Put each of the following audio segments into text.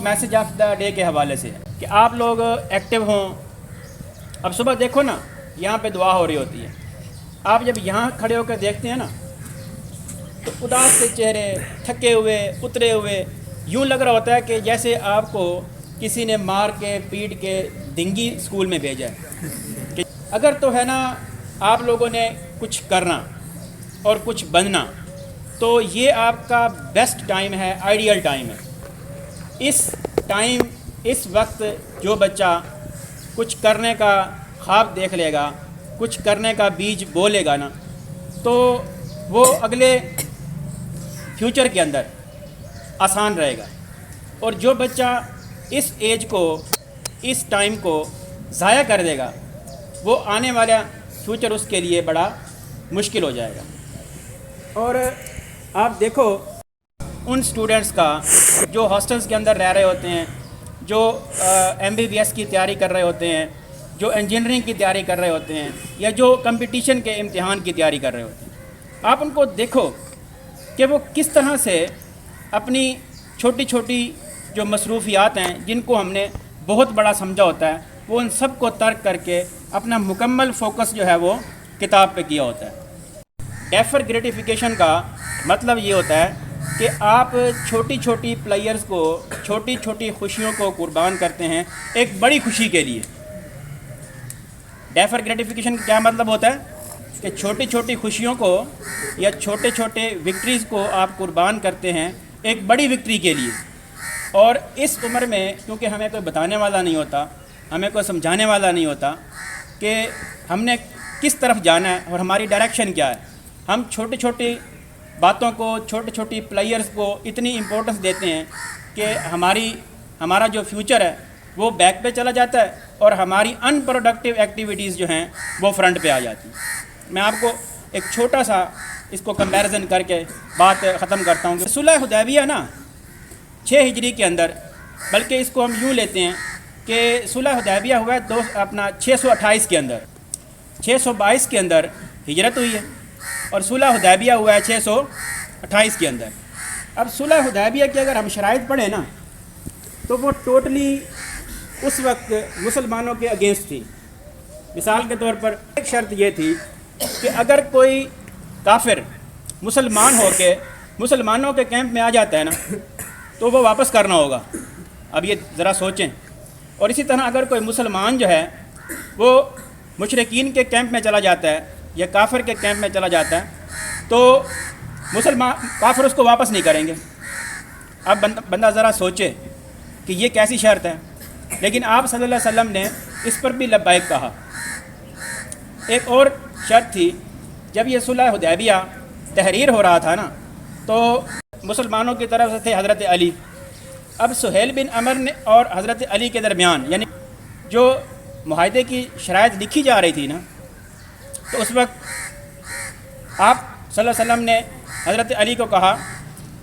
Message of the day کے حوالے سے کہ آپ لوگ ایکٹیو ہوں. اب صبح دیکھو نا یہاں پہ دعا ہو رہی ہوتی ہے. آپ جب یہاں کھڑے ہو کر دیکھتے ہیں نا تو اداس سے چہرے, تھکے ہوئے, اترے ہوئے, یوں لگ رہا ہوتا ہے کہ جیسے آپ کو کسی نے مار کے پیٹ کے دنگی اسکول میں بھیجا ہے. کہ اگر تو ہے نا آپ لوگوں نے کچھ کرنا اور کچھ بننا تو یہ آپ کا بیسٹ ٹائم ہے, آئیڈیل ٹائم ہے. اس وقت جو بچہ کچھ کرنے کا خواب دیکھ لے گا, کچھ کرنے کا بیج بولے گا نا, تو وہ اگلے فیوچر کے اندر آسان رہے گا. اور جو بچہ اس ایج کو, اس ٹائم کو ضائع کر دے گا, وہ آنے والا فیوچر اس کے لیے بڑا مشکل ہو جائے گا. اور آپ دیکھو ان سٹوڈنٹس کا جو ہاسٹلس کے اندر رہ رہے ہوتے ہیں, جو MBBS کی تیاری کر رہے ہوتے ہیں, جو انجینئرنگ کی تیاری کر رہے ہوتے ہیں, یا جو کمپٹیشن کے امتحان کی تیاری کر رہے ہوتے ہیں. آپ ان کو دیکھو کہ وہ کس طرح سے اپنی چھوٹی چھوٹی جو مصروفیات ہیں جن کو ہم نے بہت بڑا سمجھا ہوتا ہے, وہ ان سب کو ترک کر کے اپنا مکمل فوکس جو ہے وہ کتاب پہ کیا ہوتا ہے. ڈیفر گریٹیفیکیشن کا مطلب یہ ہوتا ہے کہ آپ چھوٹی چھوٹی پلیئرز کو, چھوٹی چھوٹی خوشیوں کو قربان کرتے ہیں ایک بڑی خوشی کے لیے. ڈیفر گریٹیفیکیشن کا کیا مطلب ہوتا ہے کہ چھوٹی چھوٹی خوشیوں کو یا چھوٹے چھوٹے وکٹریز کو آپ قربان کرتے ہیں ایک بڑی وکٹری کے لیے. اور اس عمر میں کیونکہ ہمیں کوئی بتانے والا نہیں ہوتا, ہمیں کوئی سمجھانے والا نہیں ہوتا کہ ہم نے کس طرف جانا ہے اور ہماری ڈائریکشن کیا ہے, ہم چھوٹی چھوٹی باتوں کو, چھوٹی چھوٹی پلیئرز کو اتنی امپورٹنس دیتے ہیں کہ ہمارا جو فیوچر ہے وہ بیک پہ چلا جاتا ہے اور ہماری ان پروڈکٹیو ایکٹیویٹیز جو ہیں وہ فرنٹ پہ آ جاتی ہیں. میں آپ کو ایک چھوٹا سا اس کو کمپیریزن کر کے بات ختم کرتا ہوں کہ صلح حدیبیہ نا 6 ہجری کے اندر, بلکہ اس کو ہم یوں لیتے ہیں کہ صلح حدیبیہ ہوا ہے 628 کے اندر, 622 کے اندر ہجرت ہوئی ہے اور صلح حدیبیہ ہوا ہے 628 کے اندر. اب صلح حدیبیہ کی اگر ہم شرائط پڑھیں نا تو وہ ٹوٹلی اس وقت مسلمانوں کے اگینسٹ تھی. مثال کے طور پر ایک شرط یہ تھی کہ اگر کوئی کافر مسلمان ہو کے مسلمانوں کے کیمپ میں آ جاتا ہے نا تو وہ واپس کرنا ہوگا. اب یہ ذرا سوچیں. اور اسی طرح اگر کوئی مسلمان جو ہے وہ مشرکین کے کیمپ میں چلا جاتا ہے یا کافر کے کیمپ میں چلا جاتا ہے تو کافر اس کو واپس نہیں کریں گے. اب بندہ ذرا سوچے کہ یہ کیسی شرط ہے, لیکن آپ صلی اللہ علیہ وسلم نے اس پر بھی لبیک کہا. ایک اور شرط تھی, جب یہ صلح حدیبیہ تحریر ہو رہا تھا نا تو مسلمانوں کی طرف سے تھے حضرت علی. اب سہیل بن عمر نے اور حضرت علی کے درمیان یعنی جو معاہدے کی شرائط لکھی جا رہی تھی نا, تو اس وقت آپ صلی اللہ علیہ وسلم نے حضرت علی کو کہا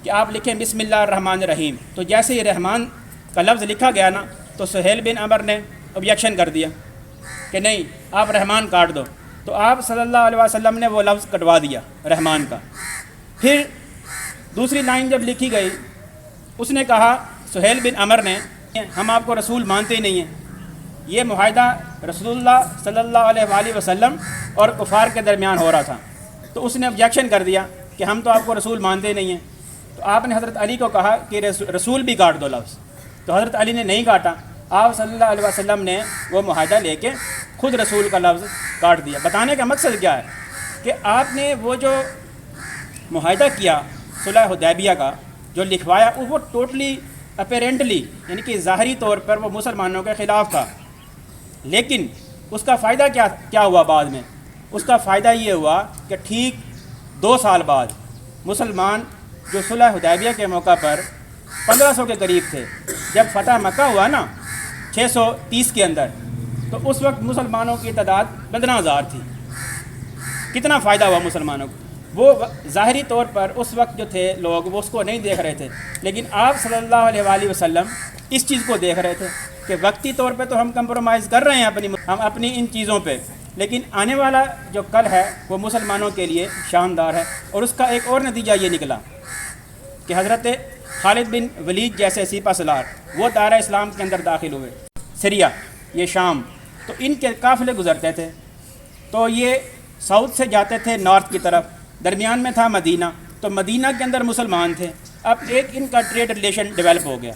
کہ آپ لکھیں بسم اللہ الرحمن الرحیم. تو جیسے یہ رحمان کا لفظ لکھا گیا نا تو سہیل بن عمر نے اوبجیکشن کر دیا کہ نہیں, آپ رحمان کاٹ دو. تو آپ صلی اللہ علیہ وسلم نے وہ لفظ کٹوا دیا رحمان کا. پھر دوسری لائن جب لکھی گئی اس نے کہا سہیل بن عمر نے, ہم آپ کو رسول مانتے ہی نہیں ہیں. یہ معاہدہ رسول اللہ صلی اللہ علیہ وآلہ وسلم اور کفار کے درمیان ہو رہا تھا. تو اس نے آبجیکشن کر دیا کہ ہم تو آپ کو رسول مانتے ہی نہیں ہیں. تو آپ نے حضرت علی کو کہا کہ رسول بھی کاٹ دو لفظ. تو حضرت علی نے نہیں کاٹا. آپ صلی اللہ علیہ وسلم نے وہ معاہدہ لے کے خود رسول کا لفظ کاٹ دیا. بتانے کا مقصد کیا ہے کہ آپ نے وہ جو معاہدہ کیا صلح حدیبیہ کا جو لکھوایا وہ ٹوٹلی اپیرنٹلی یعنی کہ ظاہری طور پر وہ مسلمانوں کے خلاف تھا. لیکن اس کا فائدہ کیا ہوا بعد میں؟ اس کا فائدہ یہ ہوا کہ ٹھیک 2 سال بعد مسلمان جو صلح حدیبیہ کے موقع پر 1500 کے قریب تھے, جب فتح مکہ ہوا نا 630 کے اندر, تو اس وقت مسلمانوں کی تعداد 15,000 تھی. کتنا فائدہ ہوا مسلمانوں کو. وہ ظاہری طور پر اس وقت جو تھے لوگ وہ اس کو نہیں دیکھ رہے تھے, لیکن آپ صلی اللہ علیہ وآلہ وسلم اس چیز کو دیکھ رہے تھے کہ وقتی طور پہ تو ہم کمپرومائز کر رہے ہیں ہم اپنی ان چیزوں پہ, لیکن آنے والا جو کل ہے وہ مسلمانوں کے لیے شاندار ہے. اور اس کا ایک اور نتیجہ یہ نکلا کہ حضرت خالد بن ولید جیسے سپہ سالار وہ دائرہ اسلام کے اندر داخل ہوئے. سریا یہ شام، تو ان کے قافلے گزرتے تھے، تو یہ ساؤتھ سے جاتے تھے نارتھ کی طرف، درمیان میں تھا مدینہ، تو مدینہ کے اندر مسلمان تھے. اب ایک ان کا ٹریڈ ریلیشن ڈیولپ ہو گیا،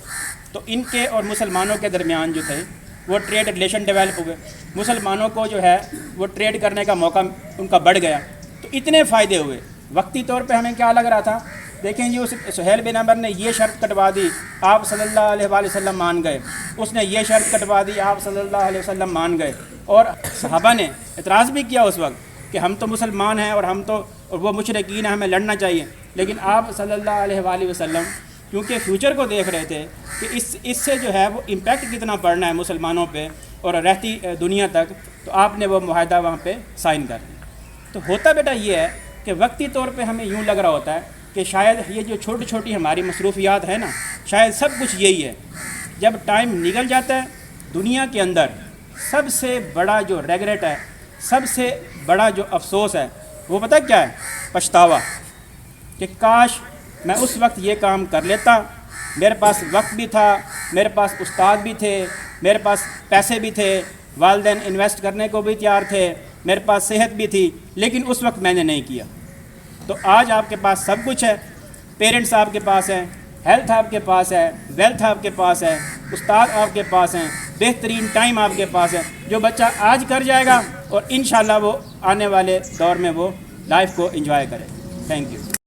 تو ان کے اور مسلمانوں کے درمیان جو تھے وہ ٹریڈ ریلیشن ڈیولپ ہو گئے. مسلمانوں کو جو ہے وہ ٹریڈ کرنے کا موقع ان کا بڑھ گیا، تو اتنے فائدے ہوئے. وقتی طور پہ ہمیں کیا لگ رہا تھا، دیکھیں جی اس سہیل بن عمر نے یہ شرط کٹوا دی، آپ صلی اللہ علیہ وآلہ وسلم مان گئے. اس نے یہ شرط کٹوا دی، آپ صلی اللہ علیہ وسلم مان گئے. اور صحابہ نے اعتراض بھی کیا اس وقت کہ ہم تو مسلمان ہیں اور ہم تو اور وہ مشرکین ہیں، ہمیں لڑنا چاہیے. لیکن آپ صلی اللہ علیہ وآلہ وسلم کیونکہ فیوچر کو دیکھ رہے تھے کہ اس سے جو ہے وہ امپیکٹ کتنا پڑنا ہے مسلمانوں پہ اور رہتی دنیا تک، تو آپ نے وہ معاہدہ وہاں پہ سائن کر دیا. تو ہوتا بیٹا یہ ہے کہ وقتی طور پہ ہمیں یوں لگ رہا ہوتا ہے کہ شاید یہ جو چھوٹی چھوٹی ہماری مصروفیات ہیں نا، شاید سب کچھ یہی ہے. جب ٹائم نکل جاتا ہے، دنیا کے اندر سب سے بڑا جو ریگریٹ ہے، سب سے بڑا جو افسوس ہے، وہ پتہ کیا ہے؟ پچھتاوا، کہ کاش میں اس وقت یہ کام کر لیتا، میرے پاس وقت بھی تھا، میرے پاس استاد بھی تھے، میرے پاس پیسے بھی تھے، والدین انویسٹ کرنے کو بھی تیار تھے، میرے پاس صحت بھی تھی، لیکن اس وقت میں نے نہیں کیا. تو آج آپ کے پاس سب کچھ ہے، پیرنٹس آپ کے پاس ہیں، ہیلتھ آپ کے پاس ہے، ویلتھ آپ کے پاس ہے، استاد آپ کے پاس ہیں، بہترین ٹائم آپ کے پاس ہے. جو بچہ آج کر جائے گا اور انشاءاللہ وہ آنے والے دور میں وہ لائف کو انجوائے کرے. Thank you.